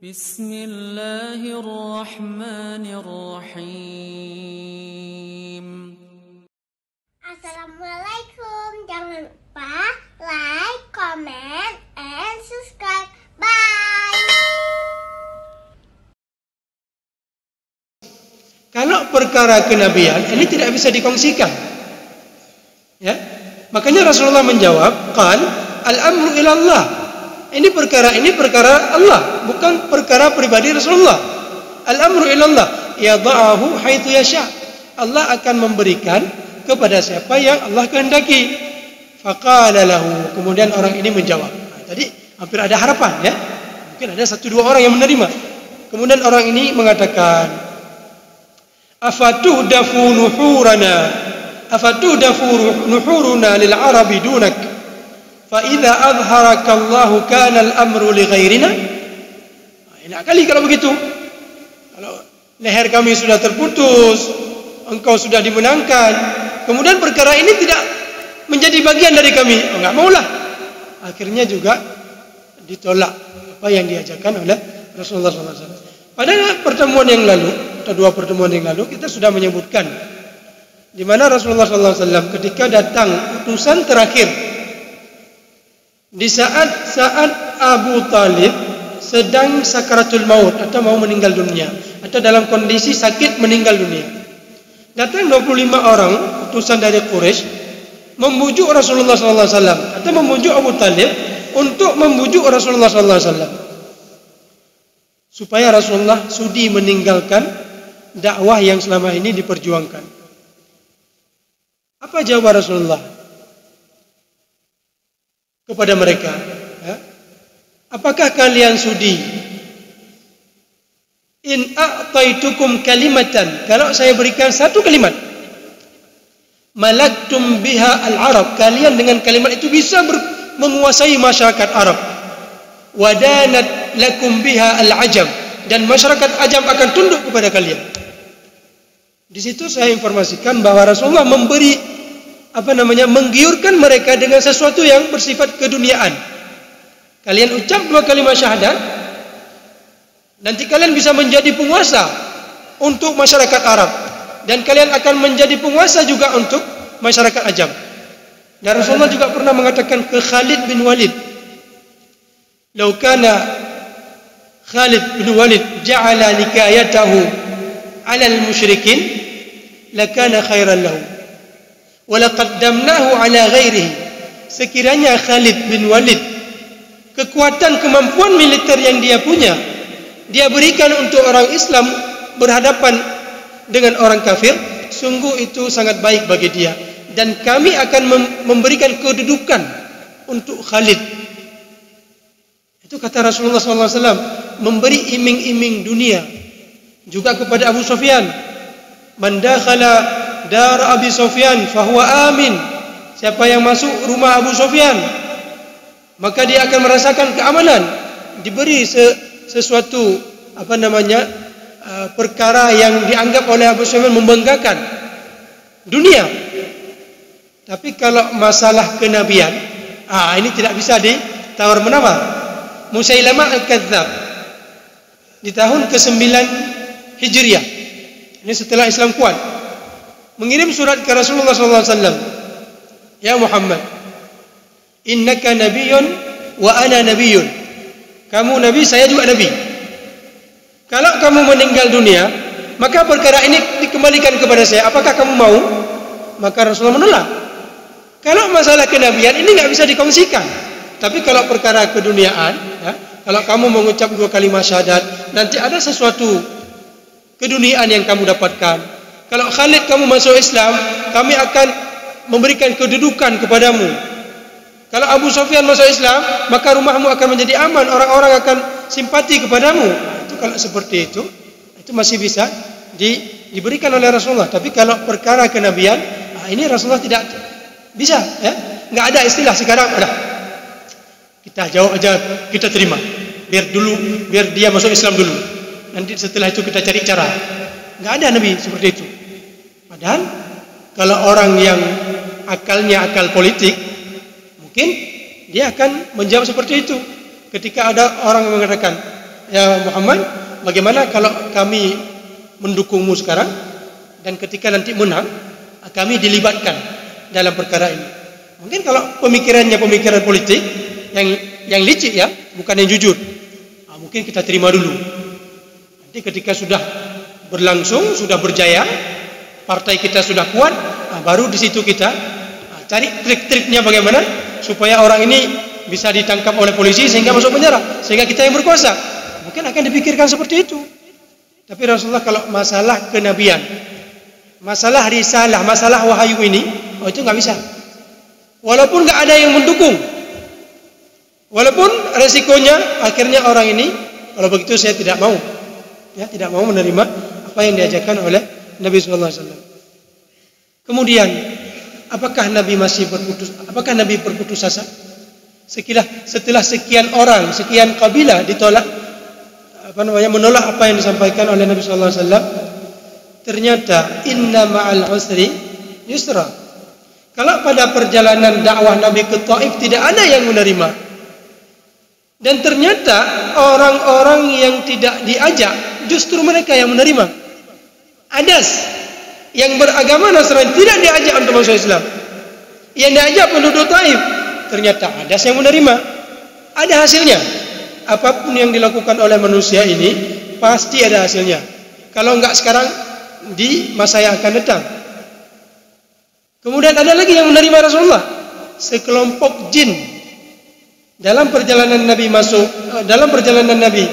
Bismillahirrahmanirrahim. Assalamualaikum. Jangan lupa like, comment, and subscribe. Bye. Kalau perkara kenabian ini tidak bisa dikongsikan. Ya. Makanya Rasulullah menjawab, qal al-amru ilallah. Ini perkara Allah, bukan perkara pribadi Rasulullah. Al-amru ilallah, yada'ahu haitsu yasha. Allah akan memberikan kepada siapa yang Allah kehendaki. Faqala lahu, kemudian orang ini menjawab. Tadi hampir ada harapan ya. Mungkin ada 1-2 orang yang menerima. Kemudian orang ini mengatakan, afatuhdafu nuhuruna lil arabi dunak fa idza adharaka Allahu kana al-amru li ghairina. Enak kali kalau begitu. Kalau leher kami sudah terputus, engkau sudah dimenangkan, kemudian perkara ini tidak menjadi bagian dari kami, enggak maulah. Akhirnya juga ditolak apa yang diajarkan oleh Rasulullah SAW. Pada pertemuan yang lalu atau 2 pertemuan yang lalu kita sudah menyebutkan di mana Rasulullah SAW ketika datang utusan terakhir di saat Abu Talib sedang sakaratul maut atau mau meninggal dunia atau dalam kondisi sakit meninggal dunia, datang 25 orang utusan dari Quraisy membujuk Rasulullah SAW atau membujuk Abu Talib untuk membujuk Rasulullah SAW supaya Rasulullah sudi meninggalkan dakwah yang selama ini diperjuangkan. Apa jawaban Rasulullah kepada mereka? Ya? Apakah kalian sudi? In a'taitukum kalimatan, kalau saya berikan 1 kalimat, malaktum biha al-arab, kalian dengan kalimat itu bisa menguasai masyarakat Arab. Wadanat lakum biha al-ajam, dan masyarakat Ajam akan tunduk kepada kalian. Di situ saya informasikan bahwa Rasulullah menggiurkan mereka dengan sesuatu yang bersifat keduniaan. Kalian ucap 2 kalimat syahadat, nanti kalian bisa menjadi penguasa untuk masyarakat Arab, dan kalian akan menjadi penguasa juga untuk masyarakat Ajam. Dan Rasulullah juga pernah mengatakan ke Khalid bin Walid, "Lau kana Khalid bin Walid ja'ala nikayatahu 'ala al-musyrikin lakana khairan lahu wa laqaddamnahu 'ala ghairihi." Sekiranya Khalid bin Walid kekuatan kemampuan militer yang dia punya dia berikan untuk orang Islam berhadapan dengan orang kafir, sungguh itu sangat baik bagi dia, dan kami akan memberikan kedudukan untuk Khalid. Itu kata Rasulullah SAW, memberi iming-iming dunia juga kepada Abu Sufyan. Man dakhala dar Abi Sufyan fahuwa amin. Siapa yang masuk rumah Abu Sufyan, maka dia akan merasakan keamanan. Diberi sesuatu perkara yang dianggap oleh Abu Sufyan membanggakan dunia. Tapi kalau masalah kenabian, ini tidak bisa ditawar-menawar. Musailamah al-Kadzdzab di tahun ke-9 Hijriah, ini setelah Islam kuat, mengirim surat ke Rasulullah SAW. Ya Muhammad, innaka nabiyyun wa ana nabiyyun. Kamu nabi, saya juga nabi. Kalau kamu meninggal dunia, maka perkara ini dikembalikan kepada saya. Apakah kamu mau? Maka Rasulullah menolak. Kalau masalah kenabian ini nggak bisa dikongsikan. Tapi kalau perkara keduniaan, ya, kalau kamu mengucap 2 kalimat syahadat, nanti ada sesuatu keduniaan yang kamu dapatkan. Kalau Khalid kamu masuk Islam, kami akan memberikan kedudukan kepadamu. Kalau Abu Sufyan masuk Islam, maka rumahmu akan menjadi aman, orang-orang akan simpati kepadamu. Itu kalau seperti itu masih bisa diberikan oleh Rasulullah. Tapi kalau perkara kenabian, ini Rasulullah tidak bisa, ya. Nggak ada istilah sekarang, kita jawab aja, kita terima. Biar dia masuk Islam dulu. Nanti setelah itu kita cari cara. Nggak ada Nabi seperti itu. Padahal kalau orang yang akalnya akal politik, mungkin dia akan menjawab seperti itu. Ketika ada orang yang mengatakan, ya Muhammad, bagaimana kalau kami mendukungmu sekarang dan ketika nanti menang kami dilibatkan dalam perkara ini. Mungkin kalau pemikirannya pemikiran politik yang licik ya, bukan yang jujur. Mungkin kita terima dulu. Nanti ketika sudah berlangsung, sudah berjaya, partai kita sudah kuat, baru di situ kita cari trik-triknya bagaimana supaya orang ini bisa ditangkap oleh polisi sehingga masuk penjara, sehingga kita yang berkuasa. Mungkin akan dipikirkan seperti itu. Tapi Rasulullah kalau masalah kenabian, masalah risalah, masalah wahyu ini, itu nggak bisa. Walaupun nggak ada yang mendukung, walaupun resikonya akhirnya orang ini, kalau begitu saya tidak mau, ya tidak mau menerima apa yang diajarkan oleh Nabi Sallallahu Alaihi Wasallam. Kemudian, apakah Nabi masih berputus? Apakah Nabi berputus asa? Setelah sekian orang, sekian kabilah ditolak, menolak apa yang disampaikan oleh Nabi Sallallahu Alaihi Wasallam, ternyata inna ma'al usri yusra. Kalau pada perjalanan dakwah Nabi ke Taif tidak ada yang menerima, dan ternyata orang-orang yang tidak diajak justru mereka yang menerima. Adas yang beragama Nasrani tidak diajak untuk masuk Islam, yang diajak penduduk Taif, ternyata Adas yang menerima. Ada hasilnya. Apapun yang dilakukan oleh manusia ini pasti ada hasilnya. Kalau enggak sekarang, di masa yang akan datang. Kemudian ada lagi yang menerima Rasulullah, sekelompok jin. Dalam perjalanan Nabi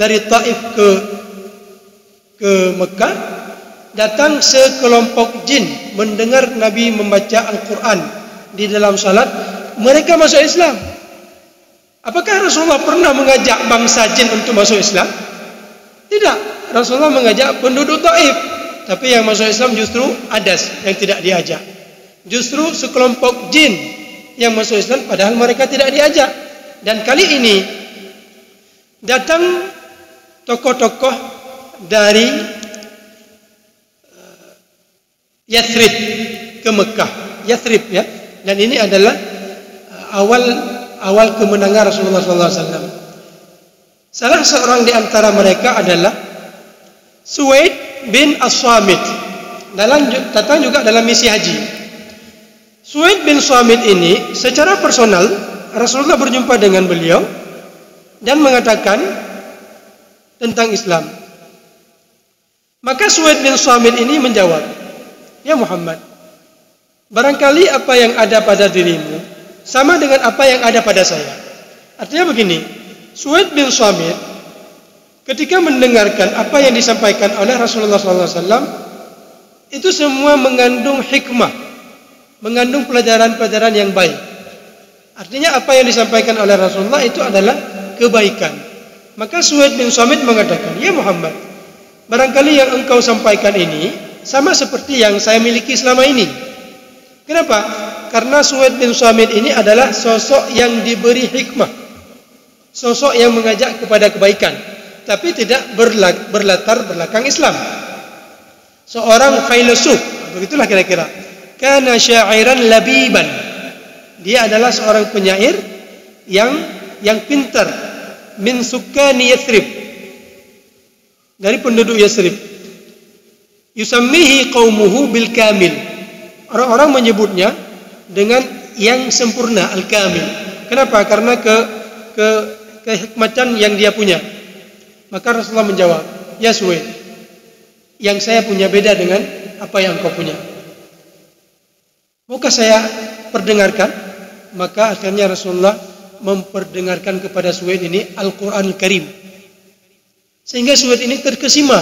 dari Taif ke Mekah, datang sekelompok jin mendengar Nabi membaca Al-Quran di dalam salat, mereka masuk Islam. Apakah Rasulullah pernah mengajak bangsa jin untuk masuk Islam? Tidak. Rasulullah mengajak penduduk Taif, tapi yang masuk Islam justru Adas yang tidak diajak. Justru sekelompok jin yang masuk Islam padahal mereka tidak diajak. Dan kali ini datang tokoh-tokoh dari Yathrib ke Mekah. Yathrib ya. Dan ini adalah awal kemenangan Rasulullah SAW. Salah seorang di antara mereka adalah Suwaid bin As-Samit. Datang juga dalam misi haji. Suwaid bin Samit ini secara personal Rasulullah berjumpa dengan beliau dan mengatakan tentang Islam. Maka Suwaid bin Samit ini menjawab, "Ya Muhammad, barangkali apa yang ada pada dirimu sama dengan apa yang ada pada saya." Artinya begini, Suwaid bin Samit ketika mendengarkan apa yang disampaikan oleh Rasulullah SAW, itu semua mengandung hikmah, mengandung pelajaran-pelajaran yang baik. Artinya apa yang disampaikan oleh Rasulullah itu adalah kebaikan. Maka Suwaid bin Samit mengatakan, "Ya Muhammad, barangkali yang engkau sampaikan ini sama seperti yang saya miliki selama ini." Kenapa? Karena Suwaid bin Samit ini adalah sosok yang diberi hikmah, sosok yang mengajak kepada kebaikan, tapi tidak berlatar belakang Islam. Seorang filosof, begitulah kira-kira. Kana syairan labiban. Dia adalah seorang penyair yang pintar. Min sukani Yathrib. Dari penduduk Yathrib. Yusammihi qaumuhu bil kamil. Orang-orang menyebutnya dengan yang sempurna, al-kamil. Kenapa? Karena kehikmatan yang dia punya. Maka Rasulullah menjawab, "Ya Suwaid, yang saya punya beda dengan apa yang kau punya. Maukah saya perdengarkan?" Maka akhirnya Rasulullah memperdengarkan kepada Suwaid ini Al-Quran Al-Karim. Sehingga Suwaid ini terkesima.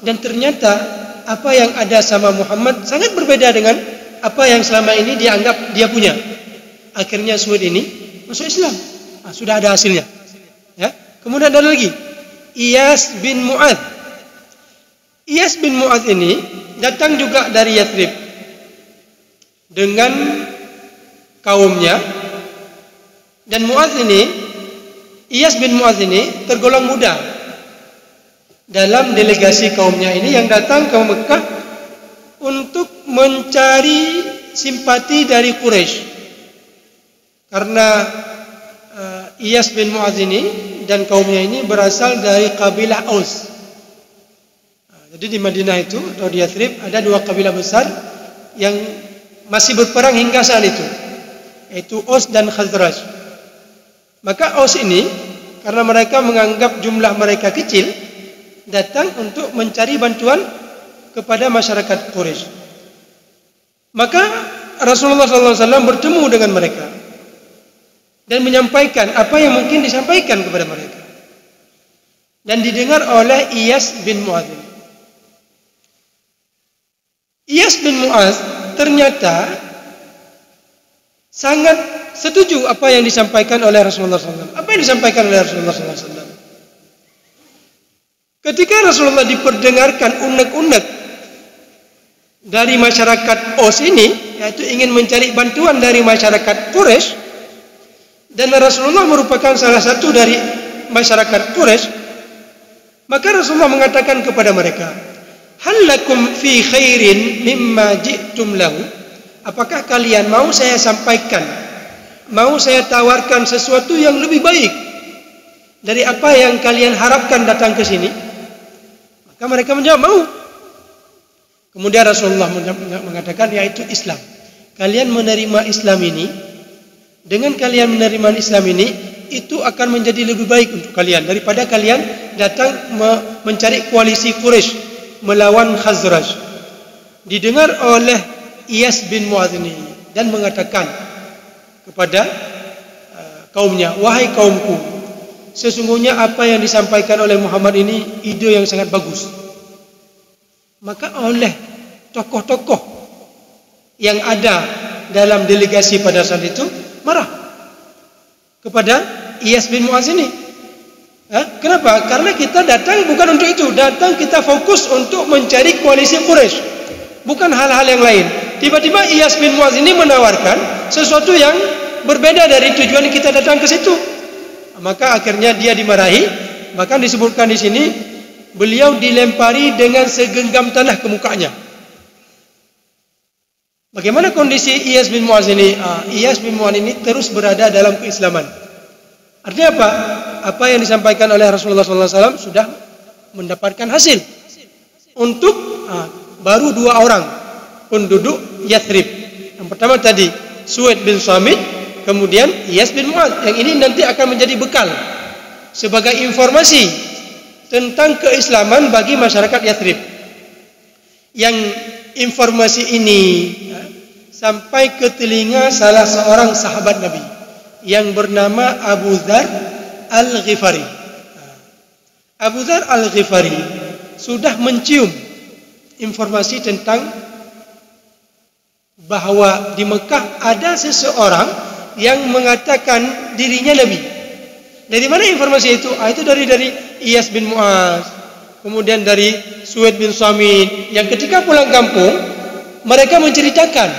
Dan ternyata apa yang ada sama Muhammad sangat berbeda dengan apa yang selama ini dianggap dia punya. Akhirnya Suwaid ini masuk Islam. Sudah ada hasilnya. Ya. Kemudian ada lagi Iyas bin Mu'adz. Iyas bin Mu'adz ini datang juga dari Yathrib dengan kaumnya, dan Iyas bin Mu'adz ini tergolong muda dalam delegasi kaumnya ini yang datang ke Mekah untuk mencari simpati dari Quraisy. Karena Iyas bin Mu'adz ini dan kaumnya ini berasal dari kabilah Aus. Jadi di Madinah itu atau di Yathrib ada dua kabilah besar yang masih berperang hingga saat itu, yaitu Aus dan Khazraj. Maka Aus ini karena mereka menganggap jumlah mereka kecil, datang untuk mencari bantuan kepada masyarakat Quraisy. Maka Rasulullah SAW bertemu dengan mereka dan menyampaikan apa yang mungkin disampaikan kepada mereka. Dan didengar oleh Iyas bin Mu'adz. Iyas bin Mu'adz ternyata sangat setuju apa yang disampaikan oleh Rasulullah SAW. Apa yang disampaikan oleh Rasulullah SAW? Ketika Rasulullah diperdengarkan unek-unek dari masyarakat Aus ini, yaitu ingin mencari bantuan dari masyarakat Quraisy, dan Rasulullah merupakan salah satu dari masyarakat Quraisy, maka Rasulullah mengatakan kepada mereka, "Hal lakum fi khairin mimma ji'tum lahu?" Apakah kalian mau saya sampaikan, mau saya tawarkan sesuatu yang lebih baik dari apa yang kalian harapkan datang ke sini? Maka mereka menjawab, mau. Kemudian Rasulullah mengatakan, yaitu Islam. Kalian menerima Islam ini, dengan kalian menerima Islam ini, itu akan menjadi lebih baik untuk kalian daripada kalian datang mencari koalisi Quraisy melawan Khazraj. Didengar oleh Iyas bin Mu'adz ini dan mengatakan kepada kaumnya, wahai kaumku, sesungguhnya apa yang disampaikan oleh Muhammad ini ide yang sangat bagus. Maka oleh tokoh-tokoh yang ada dalam delegasi pada saat itu marah kepada Iyas bin Mu'adz ini. Kenapa? Karena kita datang bukan untuk itu, datang kita fokus untuk mencari koalisi Quraisy, bukan hal-hal yang lain. Tiba-tiba Iyas bin Mu'adz ini menawarkan sesuatu yang berbeda dari tujuan kita datang ke situ. Maka akhirnya dia dimarahi. Bahkan disebutkan di sini beliau dilempari dengan segenggam tanah ke mukanya. Bagaimana kondisi Iyas bin Mu'adz ini? Iyas bin Mu'adz ini terus berada dalam keislaman. Artinya apa? Apa yang disampaikan oleh Rasulullah SAW sudah mendapatkan hasil. Untuk baru dua orang penduduk Yathrib. Yang pertama tadi Suwaid bin Samit, kemudian Iyas bin Mu'adz. Yang ini nanti akan menjadi bekal sebagai informasi tentang keislaman bagi masyarakat Yathrib. Yang informasi ini sampai ke telinga salah seorang sahabat Nabi yang bernama Abu Dzar Al-Ghifari. Abu Dzar Al-Ghifari sudah mencium informasi tentang bahwa di Mekah ada seseorang yang mengatakan dirinya Nabi. Dari mana informasi itu? Itu dari Iyas bin Mu'adz, kemudian dari Suwaid bin Samit, yang ketika pulang kampung mereka menceritakan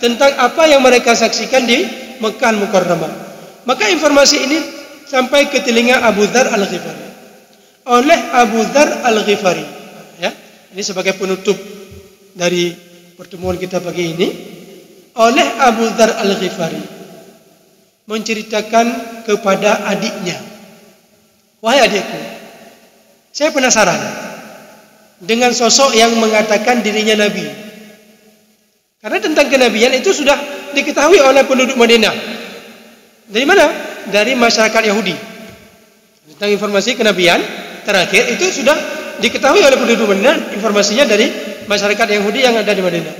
tentang apa yang mereka saksikan di Mekah Mukarramah. Maka informasi ini sampai ke telinga Abu Dzar Al-Ghifari. Oleh Abu Dzar Al-Ghifari, ya, ini sebagai penutup dari pertemuan kita pagi ini, oleh Abu Dzar Al-Ghifari menceritakan kepada adiknya, wahai adikku, saya penasaran dengan sosok yang mengatakan dirinya Nabi. Karena tentang kenabian itu sudah diketahui oleh penduduk Madinah. Dari mana? Dari masyarakat Yahudi. Tentang informasi kenabian terakhir itu sudah diketahui oleh penduduk Madinah, informasinya dari masyarakat Yahudi yang ada di Madinah.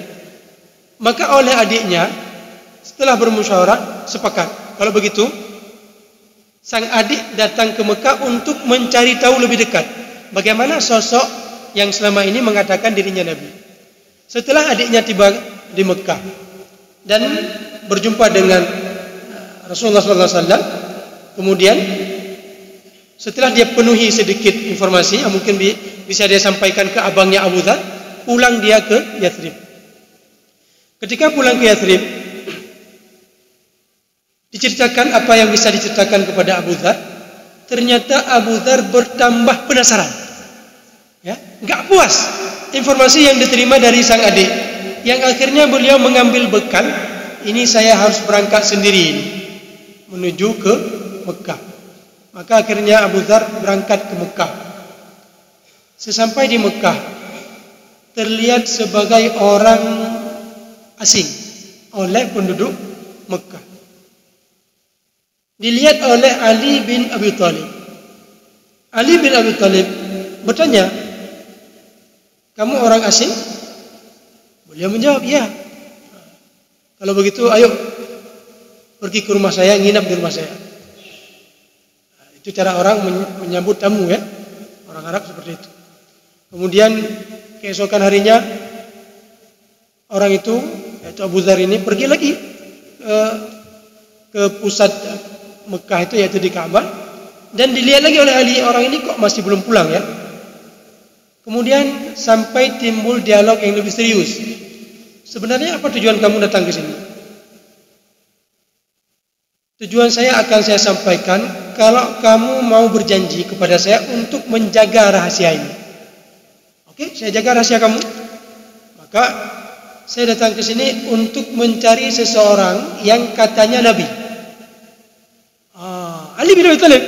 Maka oleh adiknya setelah bermusyawarah sepakat, kalau begitu sang adik datang ke Mekah untuk mencari tahu lebih dekat bagaimana sosok yang selama ini mengatakan dirinya Nabi. Setelah adiknya tiba di Mekah dan berjumpa dengan Rasulullah SAW, kemudian setelah dia penuhi sedikit informasi yang mungkin bisa dia sampaikan ke abangnya Abu Dzar, pulang dia ke Yathrib. Ketika pulang ke Yathrib, diceritakan apa yang bisa diceritakan kepada Abu Dzar. Ternyata Abu Dzar bertambah penasaran, ya, nggak puas informasi yang diterima dari sang adik, yang akhirnya beliau mengambil bekal. Ini saya harus berangkat sendiri menuju ke Mekah. Maka akhirnya Abu Dzar berangkat ke Mekah. Sesampai di Mekah, terlihat sebagai orang asing oleh penduduk Mekah. Dilihat oleh Ali bin Abi Thalib. Ali bin Abi Thalib bertanya, "Kamu orang asing?" Beliau menjawab, "Ya." "Kalau begitu, ayo pergi ke rumah saya, nginap di rumah saya." Itu cara orang menyambut tamu ya. Orang Arab seperti itu. Kemudian keesokan harinya orang itu, yaitu Abu Dzar ini pergi lagi ke pusat Mekah itu, yaitu di Ka'bah, dan dilihat lagi oleh Ali, orang ini kok masih belum pulang ya. Kemudian sampai timbul dialog yang lebih serius. "Sebenarnya apa tujuan kamu datang ke sini?" "Tujuan saya akan saya sampaikan kalau kamu mau berjanji kepada saya untuk menjaga rahasia ini." "Oke, saya jaga rahasia kamu. Maka saya datang ke sini untuk mencari seseorang yang katanya Nabi." Ali bin Abi Thalib,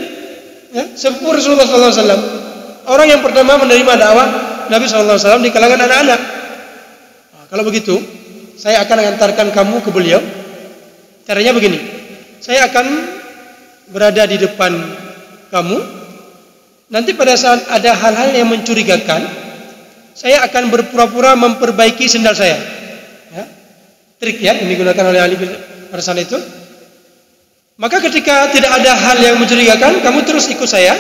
ya, sepupu Rasulullah SAW, orang yang pertama menerima dakwah Nabi SAW di kalangan anak-anak. Kalau begitu, saya akan mengantarkan kamu ke beliau. Caranya begini, saya akan berada di depan kamu. Nanti pada saat ada hal-hal yang mencurigakan, saya akan berpura-pura memperbaiki sendal saya. Ya, trik ya yang digunakan oleh Ali bin pada saat itu. Maka ketika tidak ada hal yang mencurigakan, kamu terus ikut saya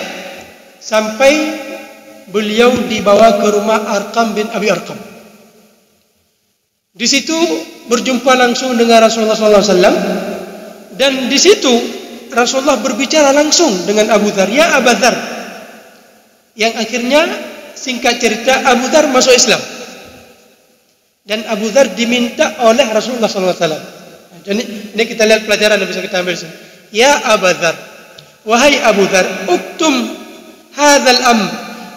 sampai beliau dibawa ke rumah Arqam bin Abi Arqam. Di situ berjumpa langsung dengan Rasulullah SAW, dan di situ Rasulullah berbicara langsung dengan Abu Dzar, "Ya Abu Dzar." Yang akhirnya singkat cerita Abu Dzar masuk Islam. Dan Abu Dzar diminta oleh Rasulullah SAW. Jadi ini kita lihat pelajaran yang bisa kita ambil sini. "Ya Abu Dzar, wahai Abu Dzar, uktum hadzal amr."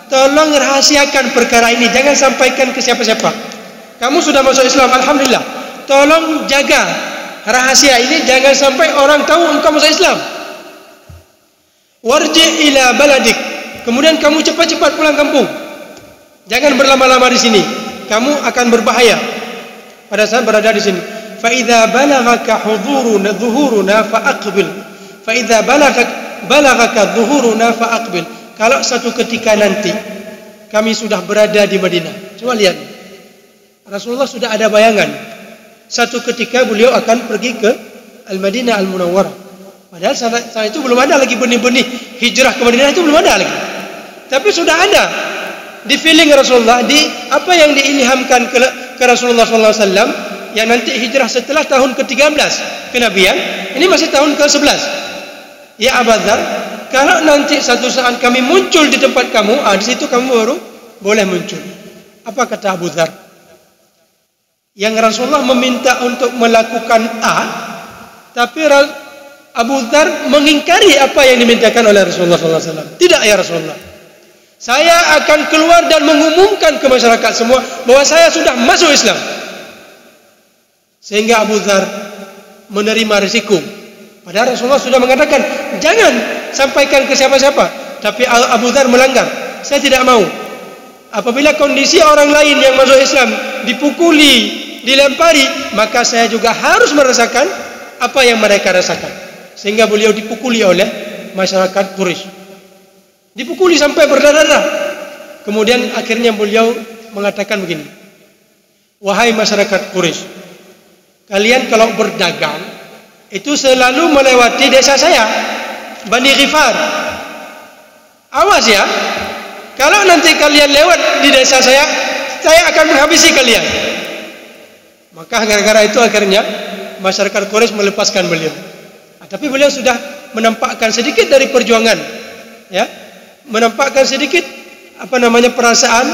Tolong rahasiakan perkara ini, jangan sampaikan ke siapa-siapa. Kamu sudah masuk Islam, alhamdulillah. Tolong jaga rahasia ini, jangan sampai orang tahu engkau masuk Islam. "Warji ila baladik." Kemudian kamu cepat-cepat pulang kampung. Jangan berlama-lama di sini. Kamu akan berbahaya pada saat berada di sini. "Fa idza balagaka dhuhuruna fa aqbil. Fa idza balagaka dhuhuruna fa aqbil." Kalau satu ketika nanti kami sudah berada di Madinah. Coba lihat. Rasulullah sudah ada bayangan. Satu ketika beliau akan pergi ke Al-Madinah Al-Munawwarah. Padahal saat itu belum ada lagi benih-benih hijrah ke Madinah, itu belum ada lagi. Tapi sudah ada di feeling Rasulullah, di apa yang diilhamkan ke Rasulullah SAW, yang nanti hijrah setelah tahun ke-13 kenabian, ini masih tahun ke-11. "Ya Abu Dzar, kalau nanti satu saat kami muncul di tempat kamu, di situ kamu baru boleh muncul." Apa kata Abu Dzar? Yang Rasulullah meminta untuk melakukan A, tapi Abu Dzar mengingkari apa yang dimintakan oleh Rasulullah SAW. "Tidak ya Rasulullah, saya akan keluar dan mengumumkan ke masyarakat semua bahwa saya sudah masuk Islam." Sehingga Abu Dzar menerima risiko. Padahal Rasulullah sudah mengatakan, jangan sampaikan ke siapa-siapa. Tapi Abu Dzar melanggar. "Saya tidak mau. Apabila kondisi orang lain yang masuk Islam dipukuli, dilempari, maka saya juga harus merasakan apa yang mereka rasakan." Sehingga beliau dipukuli oleh masyarakat Quraisy. Dipukuli sampai berdarah-darah. Kemudian akhirnya beliau mengatakan begini, "Wahai masyarakat Quraisy, kalian kalau berdagang itu selalu melewati desa saya, Bani Ghifar. Awas ya, kalau nanti kalian lewat di desa saya akan menghabisi kalian." Maka gara-gara itu akhirnya masyarakat Quraisy melepaskan beliau. Tapi beliau sudah menampakkan sedikit dari perjuangan, ya, menampakkan sedikit perasaan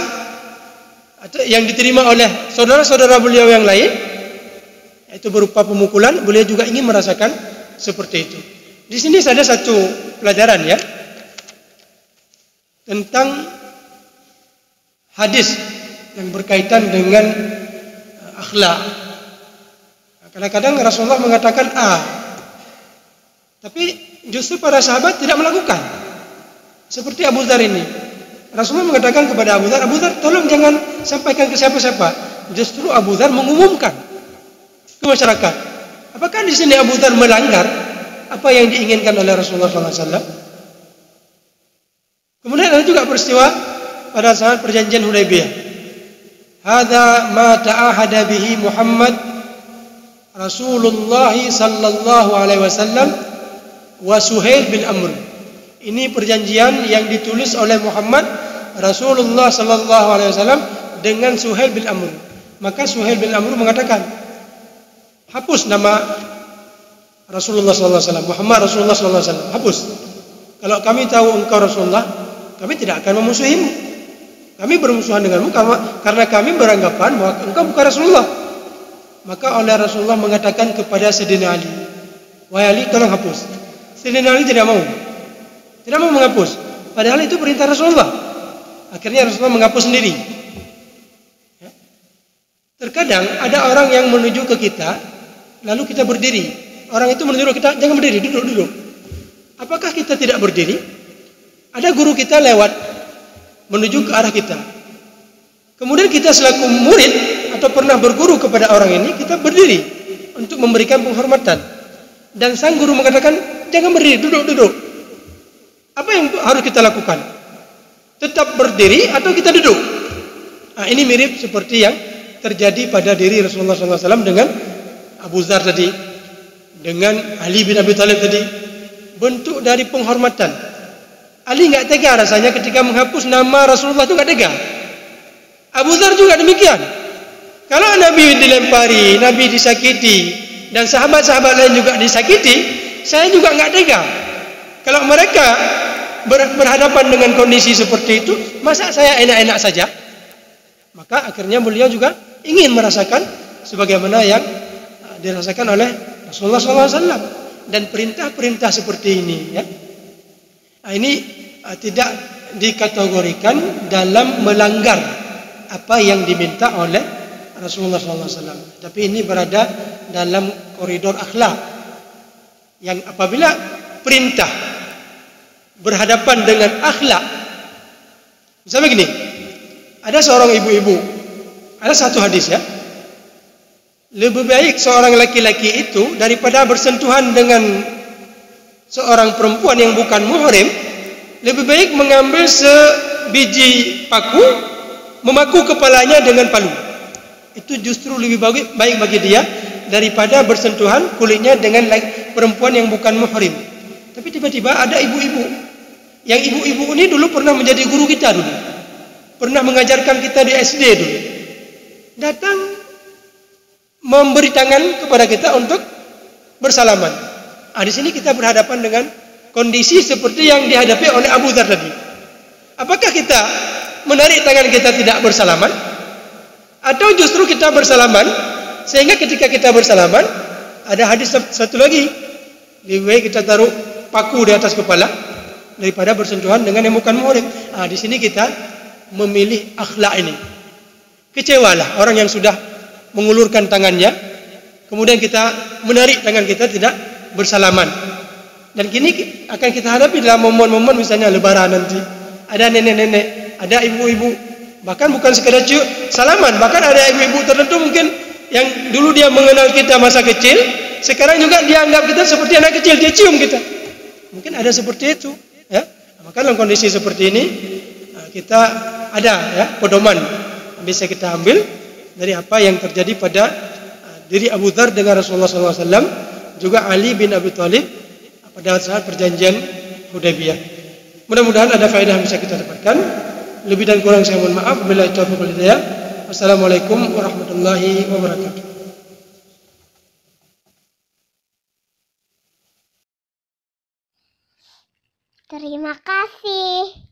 yang diterima oleh saudara-saudara beliau yang lain, yaitu berupa pemukulan. Beliau juga ingin merasakan seperti itu. Di sini ada satu pelajaran ya tentang hadis yang berkaitan dengan akhlak. Kadang-kadang Rasulullah mengatakan A, Tapi justru para sahabat tidak melakukan. Seperti Abu Dzar ini. Rasulullah mengatakan kepada Abu Dzar, tolong jangan sampaikan ke siapa-siapa. Justru Abu Dzar mengumumkan ke masyarakat. Apakah di sini Abu Dzar melanggar apa yang diinginkan oleh Rasulullah SAW? Kemudian ada juga peristiwa pada saat perjanjian Hudaybiyah. Hadza ma ta'ahada bihi Muhammad Rasulullah sallallahu alaihi wasallam wa Suhail bin Amr. Ini perjanjian yang ditulis oleh Muhammad Rasulullah sallallahu alaihi wasallam dengan Suhail bin Amr. Maka Suhail bin Amr mengatakan, hapus nama Rasulullah sallallahu alaihi wasallam, Muhammad Rasulullah sallallahu alaihi wasallam, hapus. Kalau kami tahu engkau Rasulullah, kami tidak akan memusuhimu. Kami bermusuhan denganmu karena kami beranggapan bahwa engkau bukan Rasulullah. Maka oleh Rasulullah mengatakan kepada Sayyidina Ali, wahai Ali, tolong hapus. Sayyidina Ali tidak mau menghapus. Padahal itu perintah Rasulullah. Akhirnya Rasulullah menghapus sendiri. Terkadang ada orang yang menuju ke kita, lalu kita berdiri. Orang itu menuju kita, jangan berdiri, duduk. Apakah kita tidak berdiri? Ada guru kita lewat menuju ke arah kita. Kemudian kita selaku murid atau pernah berguru kepada orang ini, kita berdiri untuk memberikan penghormatan. Dan sang guru mengatakan, jangan berdiri, duduk. Apa yang harus kita lakukan? Tetap berdiri atau kita duduk? Nah, ini mirip seperti yang terjadi pada diri Rasulullah SAW dengan Abu Dzar tadi, dengan Ali bin Abi Thalib tadi. Bentuk dari penghormatan. Ali nggak tega rasanya ketika menghapus nama Rasulullah, itu nggak tega. Abu Dzar juga demikian. Kalau Nabi dilempari, Nabi disakiti, dan sahabat-sahabat lain juga disakiti, saya juga nggak tega. Kalau mereka berhadapan dengan kondisi seperti itu, masa saya enak-enak saja? Maka akhirnya beliau juga ingin merasakan sebagaimana yang dirasakan oleh Rasulullah SAW. Dan perintah-perintah seperti ini, ya, nah, ini tidak dikategorikan dalam melanggar apa yang diminta oleh Rasulullah SAW. Tapi ini berada dalam koridor akhlak yang apabila perintah berhadapan dengan akhlak. Misalnya begini, ada seorang ibu-ibu, ada satu hadis, ya, lebih baik seorang laki-laki itu daripada bersentuhan dengan seorang perempuan yang bukan muhrim, lebih baik mengambil sebiji paku, memaku kepalanya dengan palu. Itu justru lebih baik bagi dia daripada bersentuhan kulitnya dengan perempuan yang bukan muhrim. Tapi tiba-tiba ada ibu-ibu, yang ibu-ibu ini dulu pernah menjadi guru kita dulu, pernah mengajarkan kita di SD dulu, datang memberi tangan kepada kita untuk bersalaman. Di sini kita berhadapan dengan kondisi seperti yang dihadapi oleh Abu Dzar tadi. Apakah kita menarik tangan kita tidak bersalaman, atau justru kita bersalaman sehingga ketika kita bersalaman, ada hadis satu lagi, lebih baik kita taruh paku di atas kepala daripada bersentuhan dengan yang bukan muhrim. Di sini kita memilih akhlak ini. Kecewalah orang yang sudah mengulurkan tangannya, kemudian kita menarik tangan kita tidak bersalaman. Dan kini akan kita hadapi dalam momen-momen misalnya lebaran nanti. Ada nenek-nenek, ada ibu-ibu, bahkan bukan sekedar salaman, bahkan ada ibu-ibu tertentu mungkin yang dulu dia mengenal kita masa kecil, sekarang juga dia anggap kita seperti anak kecil, dia cium kita. Mungkin ada seperti itu, ya. Maka dalam kondisi seperti ini kita ada, ya, pedoman bisa kita ambil dari apa yang terjadi pada diri Abu Dzar dengan Rasulullah SAW, juga Ali bin Abi Thalib pada saat perjanjian Hudaybiyah. Mudah-mudahan ada faedah yang bisa kita dapatkan. Lebih dan kurang saya mohon maaf. Wabillahi taufiq wal hidayah. Wassalamualaikum warahmatullahi wabarakatuh. Terima kasih.